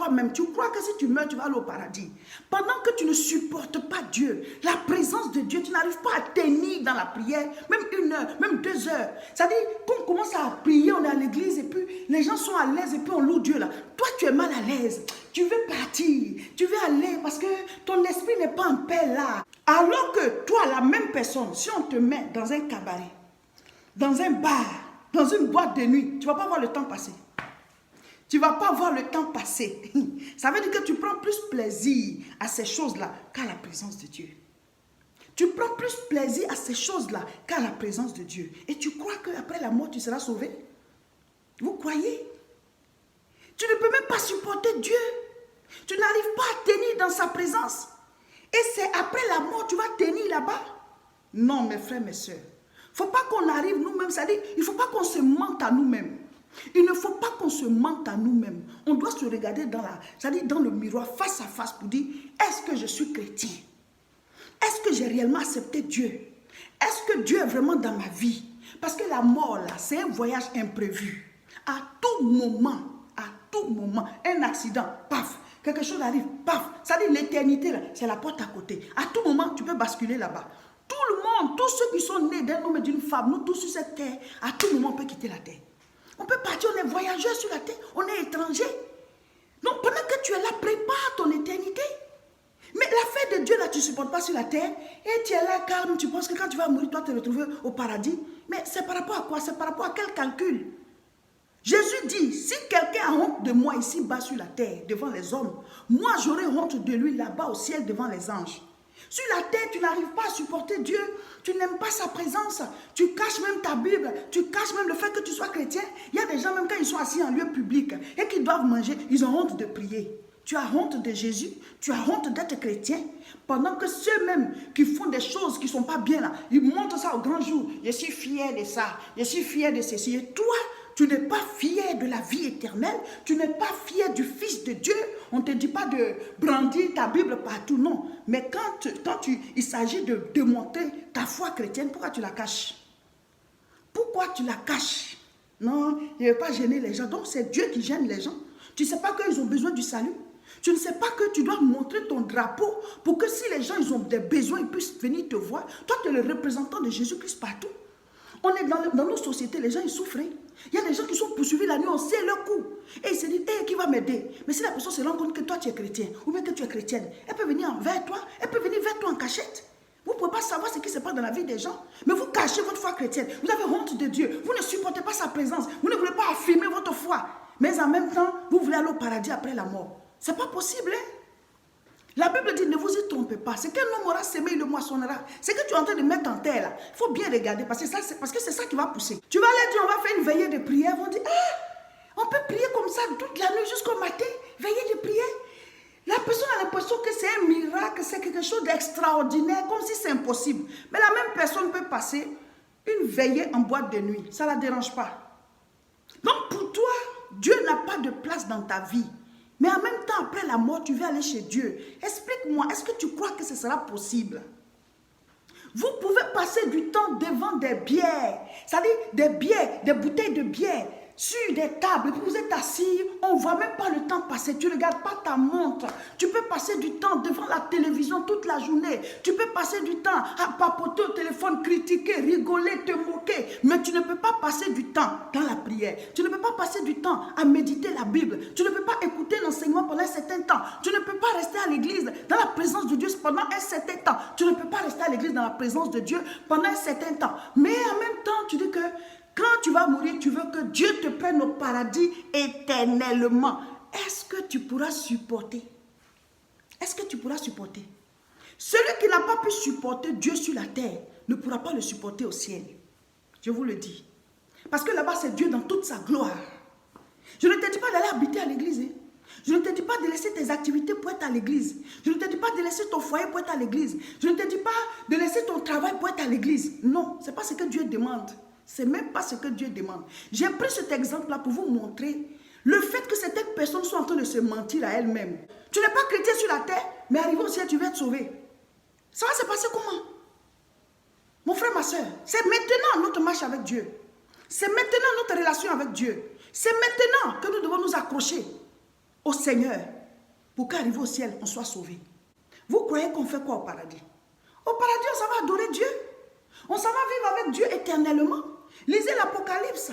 toi-même, tu crois que si tu meurs, tu vas aller au paradis. Pendant que tu ne supportes pas Dieu, la présence de Dieu, tu n'arrives pas à tenir dans la prière, même 1 heure, même 2 heures. C'est-à-dire, quand on commence à prier, on est à l'église et puis les gens sont à l'aise et puis on loue Dieu là. Toi, tu es mal à l'aise. Tu veux partir, tu veux aller parce que ton esprit n'est pas en paix là. Alors que toi, la même personne, si on te met dans un cabaret, dans un bar, dans une boîte de nuit, tu ne vas pas voir le temps passer. Tu ne vas pas voir le temps passer. Ça veut dire que tu prends plus plaisir à ces choses-là qu'à la présence de Dieu. Tu prends plus plaisir à ces choses-là qu'à la présence de Dieu. Et tu crois qu'après la mort, tu seras sauvé? Vous croyez? Tu ne peux même pas supporter Dieu. Tu n'arrives pas à tenir dans sa présence. Et c'est après la mort, tu vas tenir là-bas? Non, mes frères, mes soeurs. Il ne faut pas qu'on arrive nous-mêmes, c'est-à-dire, il ne faut pas qu'on se mente à nous-mêmes. Il ne faut pas qu'on se mente à nous-mêmes. On doit se regarder dans le miroir, face à face, pour dire, est-ce que je suis chrétien? Est-ce que j'ai réellement accepté Dieu? Est-ce que Dieu est vraiment dans ma vie? Parce que la mort, là, c'est un voyage imprévu. À tout moment, un accident, paf, quelque chose arrive, paf. Ça dit l'éternité, là, c'est la porte à côté. À tout moment, tu peux basculer là-bas. Tout le monde, tous ceux qui sont nés d'un homme et d'une femme, nous tous sur cette terre, à tout moment, on peut quitter la terre. On peut partir, on est voyageur sur la terre, on est étranger. Donc pendant que tu es là, prépare ton éternité. Mais l'affaire de Dieu, là, tu ne supportes pas sur la terre, et tu es là calme, tu penses que quand tu vas mourir, toi, te retrouver au paradis. Mais c'est par rapport à quoi? C'est par rapport à quel calcul? Jésus dit, si quelqu'un a honte de moi ici-bas sur la terre, devant les hommes, moi j'aurai honte de lui là-bas au ciel devant les anges. Sur la terre, tu n'arrives pas à supporter Dieu, tu n'aimes pas sa présence, tu caches même ta Bible, tu caches même le fait que tu sois chrétien. Il y a des gens, même quand ils sont assis en lieu public et qu'ils doivent manger, ils ont honte de prier. Tu as honte de Jésus, tu as honte d'être chrétien. Pendant que ceux-mêmes qui font des choses qui ne sont pas bien là, ils montrent ça au grand jour. Je suis fier de ça, je suis fier de ceci. Et toi, tu n'es pas fier de la vie éternelle, tu n'es pas fier du Fils de Dieu. On ne te dit pas de brandir ta Bible partout, non. Mais il s'agit de démontrer ta foi chrétienne, pourquoi tu la caches? Pourquoi tu la caches? Non, je ne veux pas gêner les gens. Donc c'est Dieu qui gêne les gens. Tu ne sais pas qu'ils ont besoin du salut. Tu ne sais pas que tu dois montrer ton drapeau pour que si les gens ils ont des besoins, ils puissent venir te voir. Toi, tu es le représentant de Jésus-Christ partout. On est dans nos sociétés, les gens ils souffrent. Il y a des gens qui sont poursuivis la nuit, on sait leur coup. Et ils se disent, qui va m'aider? Mais si la personne se rend compte que toi tu es chrétien, ou bien que tu es chrétienne, elle peut venir vers toi, elle peut venir vers toi en cachette. Vous ne pouvez pas savoir ce qui se passe dans la vie des gens. Mais vous cachez votre foi chrétienne. Vous avez honte de Dieu. Vous ne supportez pas sa présence. Vous ne voulez pas affirmer votre foi. Mais en même temps, vous voulez aller au paradis après la mort. Ce n'est pas possible, hein? La Bible dit, ne vous y trompez pas. Ce qu'un homme aura semé, il le moissonnera. Ce que tu es en train de mettre en terre, là, il faut bien regarder parce que c'est ça qui va pousser. Tu vas aller dire, on va faire une veillée de prière. Ils vont dire, on peut prier comme ça toute la nuit jusqu'au matin. Veillée de prière. La personne a l'impression que c'est un miracle, c'est quelque chose d'extraordinaire, comme si c'est impossible. Mais la même personne peut passer une veillée en boîte de nuit. Ça ne la dérange pas. Donc pour toi, Dieu n'a pas de place dans ta vie. Mais en même temps, après la mort, tu veux aller chez Dieu. Explique-moi, est-ce que tu crois que ce sera possible? Vous pouvez passer du temps devant des bières, c'est-à-dire des bières, des bouteilles de bière, sur des tables, et puis vous êtes assis, on ne voit même pas le temps passer, tu ne regardes pas ta montre, tu peux passer du temps devant la télévision toute la journée, tu peux passer du temps à papoter au téléphone, critiquer, rigoler, te moquer, mais tu ne peux pas passer du temps dans la prière, tu ne peux pas passer du temps à méditer la Bible, tu ne peux pas écouter l'enseignement pendant un certain temps, tu ne peux pas rester à l'église dans la présence de Dieu pendant un certain temps, tu ne peux pas rester à l'église dans la présence de Dieu pendant un certain temps, mais en même temps tu dis que quand tu vas mourir, tu veux que Dieu te prenne au paradis éternellement. Est-ce que tu pourras supporter? Est-ce que tu pourras supporter? Celui qui n'a pas pu supporter Dieu sur la terre ne pourra pas le supporter au ciel. Je vous le dis. Parce que là-bas, c'est Dieu dans toute sa gloire. Je ne te dis pas d'aller habiter à l'église. Je ne te dis pas de laisser tes activités pour être à l'église. Je ne te dis pas de laisser ton foyer pour être à l'église. Je ne te dis pas de laisser ton travail pour être à l'église. Non, ce n'est pas ce que Dieu demande. Ce n'est même pas ce que Dieu demande. J'ai pris cet exemple-là pour vous montrer le fait que certaines personnes sont en train de se mentir à elles-mêmes. Tu n'es pas chrétien sur la terre, mais arrivé au ciel, tu vas être sauvé. Ça va se passer comment? Mon frère, ma soeur, c'est maintenant notre marche avec Dieu. C'est maintenant notre relation avec Dieu. C'est maintenant que nous devons nous accrocher. au Seigneur pour qu'arriver au ciel, on soit sauvé. Vous croyez qu'on fait quoi au paradis? Au paradis, on s'en va adorer Dieu. On s'en va vivre avec Dieu éternellement. Lisez l'Apocalypse.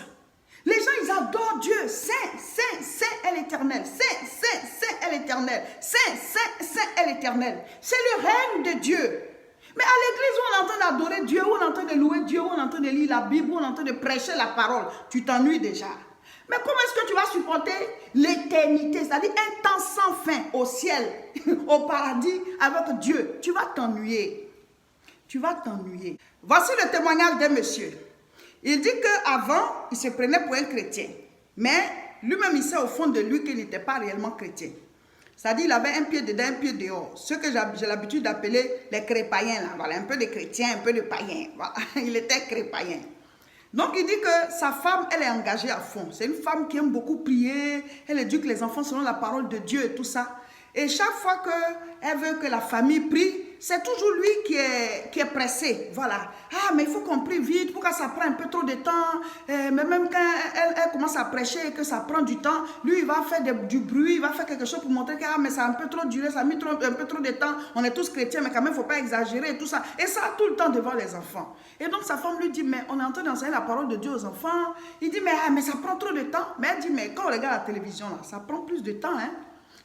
Les gens, ils adorent Dieu. Saint, Saint, Saint est l'Éternel. Saint, Saint, Saint est l'Éternel. Saint, Saint, Saint est l'Éternel. C'est le règne de Dieu. Mais à l'église où on est en train d'adorer Dieu, où on est en train de louer Dieu, où on est en train de lire la Bible, où on est en train de prêcher la parole, tu t'ennuies déjà. Mais comment est-ce que tu vas supporter l'éternité, c'est-à-dire un temps sans fin au ciel, au paradis avec Dieu? Tu vas t'ennuyer. Tu vas t'ennuyer. Voici le témoignage d'un monsieur. Il dit qu'avant, il se prenait pour un chrétien. Mais lui-même, il sait au fond de lui qu'il n'était pas réellement chrétien. C'est-à-dire qu'il avait un pied dedans, un pied dehors. Ce que j'ai l'habitude d'appeler les crépaïens. Là. Voilà, un peu de chrétien, un peu de païen. Voilà. Il était crépaïen. Donc, il dit que sa femme, elle est engagée à fond. C'est une femme qui aime beaucoup prier. Elle éduque les enfants selon la parole de Dieu et tout ça. Et chaque fois qu'elle veut que la famille prie, c'est toujours lui qui est pressé. Voilà. Ah, mais il faut qu'on prie vite. Pourquoi ça prend un peu trop de temps? Mais même quand elle commence à prêcher et que ça prend du temps, lui, il va faire du bruit, il va faire quelque chose pour montrer que ah, mais ça a un peu trop duré, ça a mis un peu trop de temps. On est tous chrétiens, mais quand même, il ne faut pas exagérer et tout ça. Et ça, tout le temps devant les enfants. Et donc, sa femme lui dit, mais on est en train d'enseigner la parole de Dieu aux enfants. Il dit, mais ça prend trop de temps. Mais elle dit, mais quand on regarde la télévision, là, ça prend plus de temps, hein.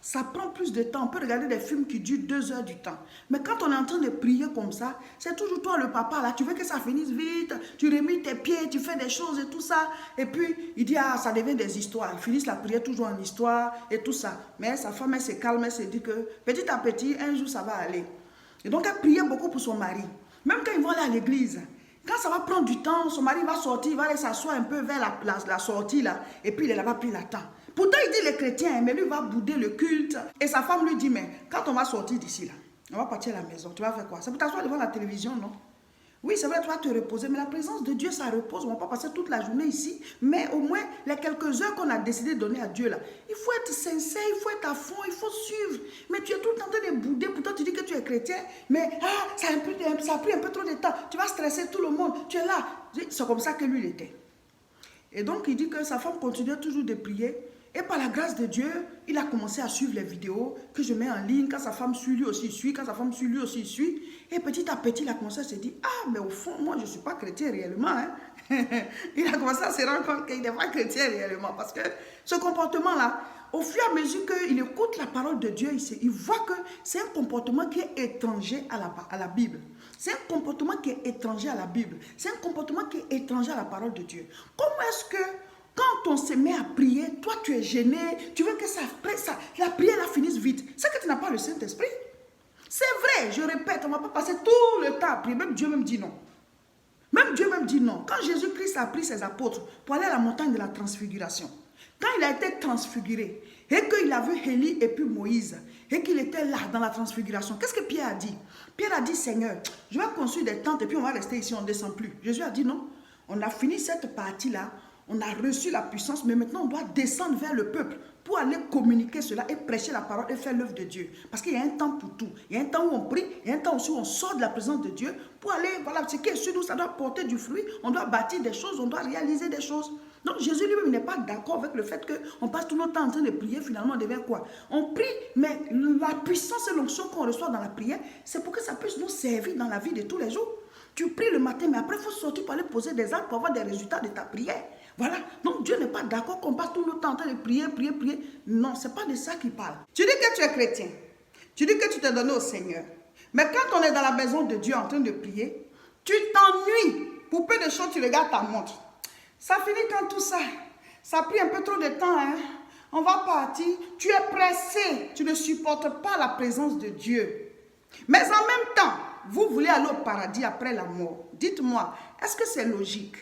Ça prend plus de temps. On peut regarder des films qui durent 2 heures du temps. Mais quand on est en train de prier comme ça, c'est toujours toi le papa là. Tu veux que ça finisse vite. Tu remis tes pieds, tu fais des choses et tout ça. Et puis, il dit, ah, ça devient des histoires. Ils finissent la prière toujours en histoire et tout ça. Mais sa femme, elle se calme, elle se dit que petit à petit, un jour, ça va aller. Et donc, elle priait beaucoup pour son mari. Même quand ils vont aller à l'église. Quand ça va prendre du temps, son mari va sortir, il va aller s'asseoir un peu vers la sortie là. Et puis, il est là-bas, puis il attend. Pourtant, il dit les chrétiens, mais lui va bouder le culte. Et sa femme lui dit, mais quand on va sortir d'ici là, on va partir à la maison, tu vas faire quoi? C'est pour t'asseoir devant la télévision, non? Oui, c'est vrai, tu vas te reposer, mais la présence de Dieu, ça repose. On ne va pas passer toute la journée ici, mais au moins, les quelques heures qu'on a décidé de donner à Dieu là, il faut être sincère, il faut être à fond, il faut suivre. Mais tu es tout le temps en train de bouder, pourtant tu dis que tu es chrétien, mais ça a pris un peu trop de temps. Tu vas stresser tout le monde, tu es là. C'est comme ça que lui, il était. Et donc, il dit que sa femme continuait toujours de prier. Et par la grâce de Dieu, il a commencé à suivre les vidéos que je mets en ligne. Quand sa femme suit, lui aussi il suit. Quand sa femme suit, lui aussi il suit. Et petit à petit, il a commencé à se dire, ah, mais au fond, moi, je ne suis pas chrétien réellement. Hein. Il a commencé à se rendre compte qu'il n'est pas chrétien réellement. Parce que ce comportement-là, au fur et à mesure qu'il écoute la parole de Dieu, il voit que c'est un comportement qui est étranger à la Bible. C'est un comportement qui est étranger à la Bible. C'est un comportement qui est étranger à la parole de Dieu. Comment est-ce que quand on se met à prier, toi tu es gêné, tu veux que la prière la finisse vite. C'est que tu n'as pas le Saint-Esprit. C'est vrai, je répète, on ne va pas passer tout le temps à prier. Même Dieu même dit non. Même Dieu même dit non. Quand Jésus-Christ a pris ses apôtres pour aller à la montagne de la transfiguration, quand il a été transfiguré et qu'il a vu Élie et puis Moïse et qu'il était là dans la transfiguration, qu'est-ce que Pierre a dit? Pierre a dit, Seigneur, je vais construire des tentes et puis on va rester ici, on ne descend plus. Jésus a dit non, on a fini cette partie-là. On a reçu la puissance, mais maintenant on doit descendre vers le peuple pour aller communiquer cela et prêcher la parole et faire l'œuvre de Dieu. Parce qu'il y a un temps pour tout. Il y a un temps où on prie, il y a un temps aussi où on sort de la présence de Dieu pour aller, voilà, ce qui est sur nous, ça doit porter du fruit. On doit bâtir des choses, on doit réaliser des choses. Donc Jésus lui-même n'est pas d'accord avec le fait qu'on passe tout notre temps en train de prier, finalement on devient quoi? On prie, mais la puissance et l'onction qu'on reçoit dans la prière, c'est pour que ça puisse nous servir dans la vie de tous les jours. Tu pries le matin, mais après il faut sortir pour aller poser des actes pour avoir des résultats de ta prière. Voilà, donc Dieu n'est pas d'accord qu'on passe tout le temps en train de prier, prier, prier. Non, ce n'est pas de ça qu'il parle. Tu dis que tu es chrétien, tu dis que tu t'es donné au Seigneur. Mais quand on est dans la maison de Dieu en train de prier, tu t'ennuies. Pour peu de choses, tu regardes ta montre. Ça finit quand tout ça. Ça a pris un peu trop de temps, hein. On va partir. Tu es pressé. Tu ne supportes pas la présence de Dieu. Mais en même temps, vous voulez aller au paradis après la mort. Dites-moi, est-ce que c'est logique?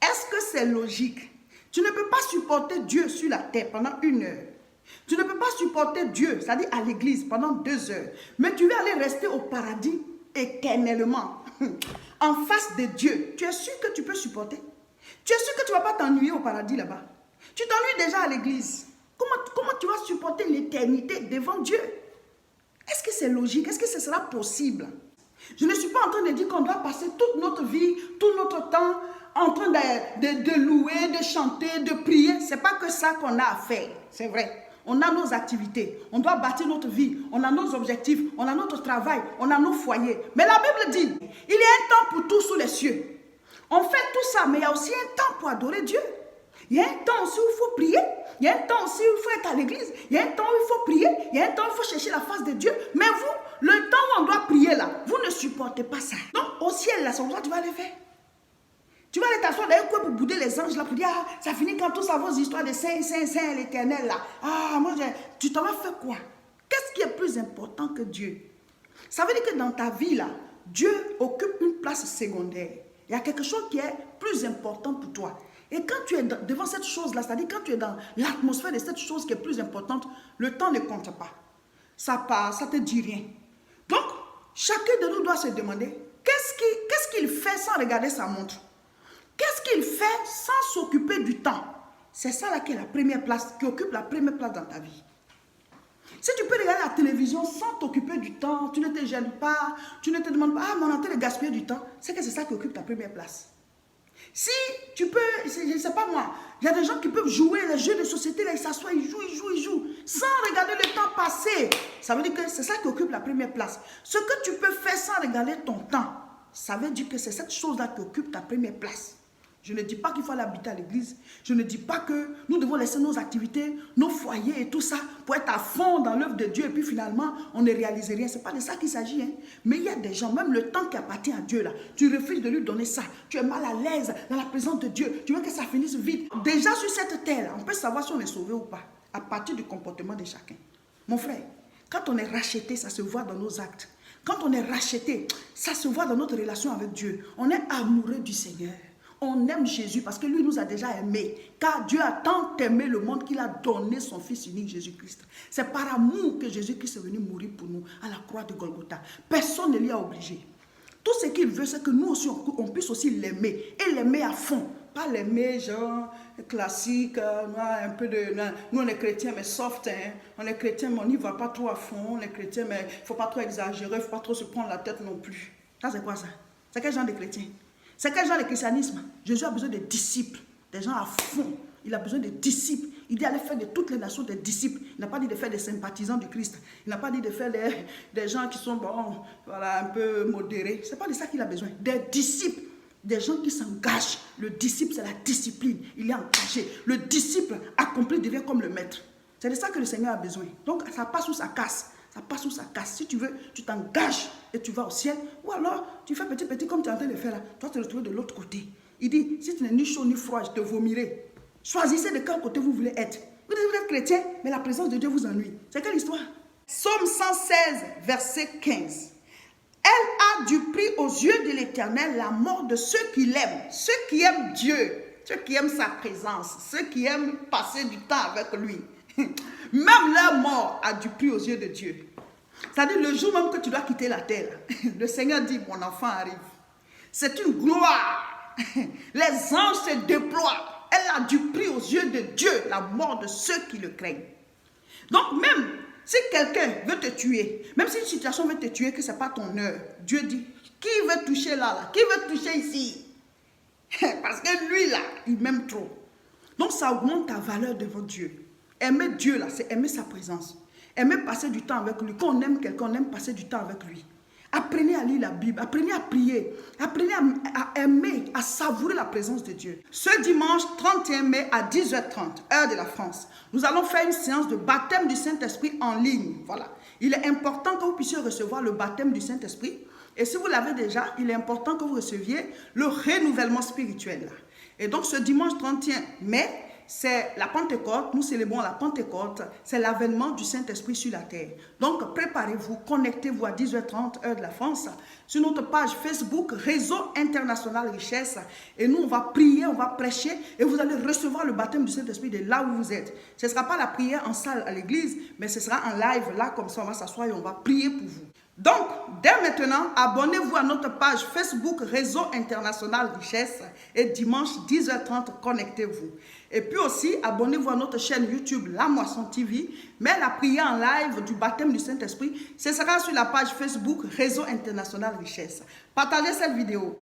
Est-ce que c'est logique? Tu ne peux pas supporter Dieu sur la terre pendant 1 heure. Tu ne peux pas supporter Dieu, c'est-à-dire à l'église pendant 2 heures. Mais tu veux aller rester au paradis éternellement, en face de Dieu. Tu es sûr que tu peux supporter? Tu es sûr que tu ne vas pas t'ennuyer au paradis là-bas? Tu t'ennuies déjà à l'église. Comment tu vas supporter l'éternité devant Dieu? Est-ce que c'est logique? Est-ce que ce sera possible? Je ne suis pas en train de dire qu'on doit passer toute notre vie, tout notre temps en train de louer, de chanter, de prier. Ce n'est pas que ça qu'on a à faire, c'est vrai. on a nos activités, on doit bâtir notre vie, on a nos objectifs, on a notre travail, on a nos foyers. Mais la Bible dit, il y a un temps pour tout sous les cieux. On fait tout ça, mais il y a aussi un temps pour adorer Dieu. Il y a un temps aussi où il faut prier. Il y a un temps aussi où il faut être à l'église. Il y a un temps où il faut prier. Il y a un temps où il faut chercher la face de Dieu. Mais vous, le temps où on doit prier là, vous ne supportez pas ça. Donc au ciel là, c'est comme ça tu vas le faire. Tu vas aller t'asseoir dans un coin pour bouder les anges là, pour dire, ah, ça finit quand tous vos histoires de saint, l'éternel là. Ah, moi, tu t'en vas faire quoi? Qu'est-ce qui est plus important que Dieu? Ça veut dire que dans ta vie là, Dieu occupe une place secondaire. Il y a quelque chose qui est plus important pour toi. Et quand tu es devant cette chose-là, c'est-à-dire quand tu es dans l'atmosphère de cette chose qui est plus importante, le temps ne compte pas. Ça passe, ça ne te dit rien. Donc, chacun de nous doit se demander, qu'est-ce qu'il fait sans regarder sa montre? Qu'est-ce qu'il fait sans s'occuper du temps? C'est ça là qui est la première place, qui occupe la première place dans ta vie. Si tu peux regarder la télévision sans t'occuper du temps, tu ne te gênes pas, tu ne te demandes pas, ah, mon entrée de gaspiller du temps, c'est que c'est ça qui occupe ta première place. Si tu peux, je ne sais pas moi, il y a des gens qui peuvent jouer les jeux de société, là, ils s'assoient, ils jouent, sans regarder le temps passer. Ça veut dire que c'est ça qui occupe la première place. Ce que tu peux faire sans regarder ton temps, ça veut dire que c'est cette chose-là qui occupe ta première place. Je ne dis pas qu'il faut aller habiter à l'église. Je ne dis pas que nous devons laisser nos activités, nos foyers et tout ça pour être à fond dans l'œuvre de Dieu et puis finalement, on ne réalise rien. Ce n'est pas de ça qu'il s'agit. Hein. Mais il y a des gens, même le temps qui appartient à Dieu, là, tu refuses de lui donner ça. Tu es mal à l'aise dans la présence de Dieu. Tu veux que ça finisse vite. Déjà sur cette terre, on peut savoir si on est sauvé ou pas à partir du comportement de chacun. Mon frère, quand on est racheté, ça se voit dans nos actes. Quand on est racheté, ça se voit dans notre relation avec Dieu. On est amoureux du Seigneur. On aime Jésus parce que lui nous a déjà aimés. Car Dieu a tant aimé le monde qu'il a donné son Fils unique Jésus-Christ. C'est par amour que Jésus-Christ est venu mourir pour nous à la croix de Golgotha. Personne ne l'y a obligé. Tout ce qu'il veut, c'est que nous aussi, on puisse aussi l'aimer. Et l'aimer à fond. Pas l'aimer genre classique, un peu de... Nous on est chrétiens mais soft. Hein. On est chrétiens mais on n'y va pas trop à fond. On est chrétiens mais il ne faut pas trop exagérer. Il ne faut pas trop se prendre la tête non plus. Ça c'est quoi ça? C'est quel genre de chrétien? C'est quel genre de christianisme? Jésus a besoin de disciples, des gens à fond. Il a besoin de disciples. Il dit aller faire de toutes les nations des disciples. Il n'a pas dit de faire des sympathisants du Christ. Il n'a pas dit de faire des gens qui sont bon, voilà, un peu modérés. Ce n'est pas de ça qu'il a besoin. Des disciples, des gens qui s'engagent. Le disciple, c'est la discipline. Il est engagé. Le disciple accompli devient comme le maître. C'est de ça que le Seigneur a besoin. Donc, ça passe ou ça casse. Ça passe ou ça casse. Si tu veux, tu t'engages et tu vas au ciel. Ou alors, tu fais petit comme tu es en train de faire là. Tu vas te retrouver de l'autre côté. Il dit, si tu n'es ni chaud ni froid, je te vomirai. Choisissez de quel côté vous voulez être. Vous êtes chrétien, mais la présence de Dieu vous ennuie. C'est quelle histoire? Psaume 116, verset 15. Elle a du prix aux yeux de l'Éternel la mort de ceux qui l'aiment. Ceux qui aiment Dieu. Ceux qui aiment sa présence. Ceux qui aiment passer du temps avec lui. Même leur mort a du prix aux yeux de Dieu. C'est-à-dire le jour même que tu dois quitter la terre, le Seigneur dit, mon enfant arrive. C'est une gloire. Les anges se déploient. Elle a du prix aux yeux de Dieu, la mort de ceux qui le craignent. Donc même si quelqu'un veut te tuer, même si une situation veut te tuer, que ce n'est pas ton heure, Dieu dit, qui veut toucher là? Qui veut toucher ici? Parce que lui là, il m'aime trop. Donc ça augmente ta valeur devant Dieu. Aimer Dieu, là, c'est aimer sa présence. Aimer passer du temps avec lui. Quand on aime quelqu'un, on aime passer du temps avec lui. Apprenez à lire la Bible, apprenez à prier, apprenez à aimer, à savourer la présence de Dieu. Ce dimanche 31 mai à 10h30, heure de la France, nous allons faire une séance de baptême du Saint-Esprit en ligne. Voilà. Il est important que vous puissiez recevoir le baptême du Saint-Esprit. Et si vous l'avez déjà, il est important que vous receviez le renouvellement spirituel. Et donc ce dimanche 31 mai, c'est la Pentecôte, nous célébrons la Pentecôte, c'est l'avènement du Saint-Esprit sur la terre. Donc préparez-vous, connectez-vous à 10h30 heure de la France sur notre page Facebook Réseau International Richesse et nous on va prier, on va prêcher et vous allez recevoir le baptême du Saint-Esprit de là où vous êtes. Ce ne sera pas la prière en salle à l'église, mais ce sera en live là comme ça on va s'asseoir et on va prier pour vous. Donc, dès maintenant, abonnez-vous à notre page Facebook Réseau International Richesse et dimanche 10h30, connectez-vous. Et puis aussi, abonnez-vous à notre chaîne YouTube La Moisson TV. Mais la prière en live du baptême du Saint-Esprit, ce sera sur la page Facebook Réseau International Richesse. Partagez cette vidéo.